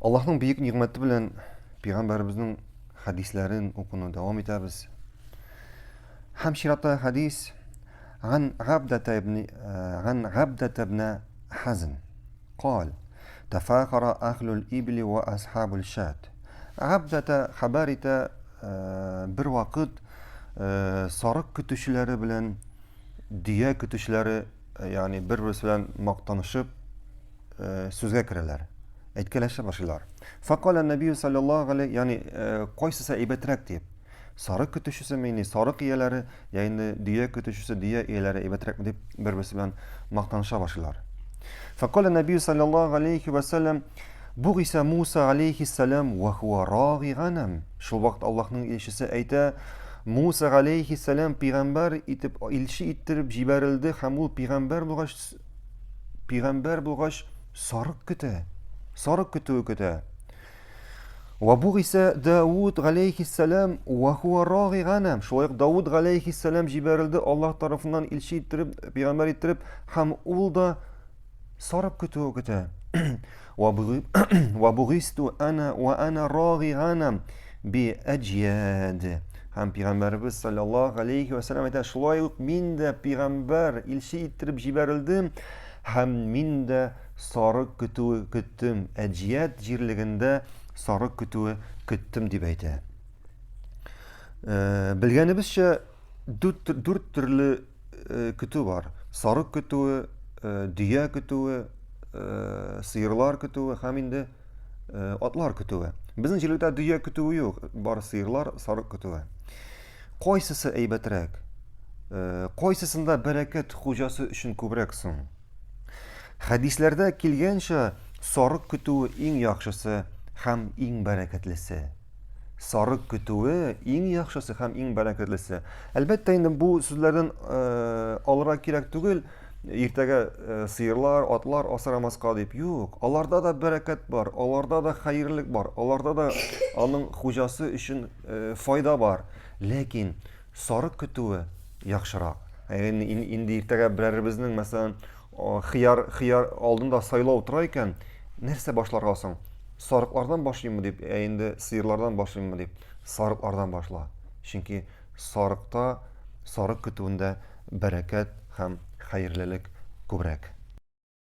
Allah'ın büyük nimeti bilen Peygamberimizin hadislerin okunu devam ederiz. Hemşirata hadis عن عبدة بن حزن قال تفاخر أهل الإبل وأصحاب الشاة عبدة خبارتا bir vakit sarık kütüşleri bilen diye kütüşleri yani bir-birisi bilen maqtanışıp sözge kirerler. Aytkelaşa başlar. Faqala Nebi sallallahu aleyhi yani qaysisi aybetrek deyip sarık kütüşüsü meni sarık iyeleri yani diye kütüşüsü diye iyeleri aybetrek deyip bir-birisi bilen maqtanışa başlar. Faqala Nebi sallallahu aleyhi ve sellem Buğisa Musa aleyhisselam ve huve râgi ghanam. Şul vakt Allah'ın elçisi ayta Musa aleyhisselam peygamber itip elçi ittirip jiberildi. Hamul peygamber bulgaç sarık küte. Sarık kütü küte. Ve buğisa Davud aleyhisselam ve huve râgi ghanam. Şul Davud aleyhisselam jiberildi. Allah tarafından elçi ittirip peygamber ittirip hamul da sarık kütü küte. وبغست أنا وأنا راغي غنم بأجياد Hem Peygamberimiz sallallahu aleyhi ve sellem ayta şulaylık min de peygamber ilşi ittirip jiberildim hem min de sarık kütüğü küttüm eciyat jirliginde sarık kütüğü küttüm dip ayta. Bilgenibizçe dört türlü kütüğü var. Sarık kütüğü, diye kütüğü, sıyırlar kütüğü hem de atlar kütüğü. Bizim jilikte diye kütüğü yok. Bar sıyırlar, sarık kütüğü. Qaysisi aybetrek? Qaysisında bereket hocası üçün kubreksin? Hadislerde kelgençe sarık kütüğü en yaxşısı hem en bereketlisi. Sarık kütüğü en yaxşısı hem en bereketlisi. Elbette indi bu sözlerden alarak gerek tugul. Ertege sıyırlar, atlar asıramazqa deyip yok. Alarda da bereket var, alarda da hayırlık var, alarda da onun hocası için fayda var. Lakin sarık kütüğü yaxşırak. Yani indi ertege bireribizning mesela xiyar aldında saylov turayken nerse başlargasan? Sarıklardan başlayayım mı deyip, indi sıyırlardan başlayayım mı deyip, sarıklardan başla. Çünkü sarık kütüğünde bereket hem hayırlılık kubrak.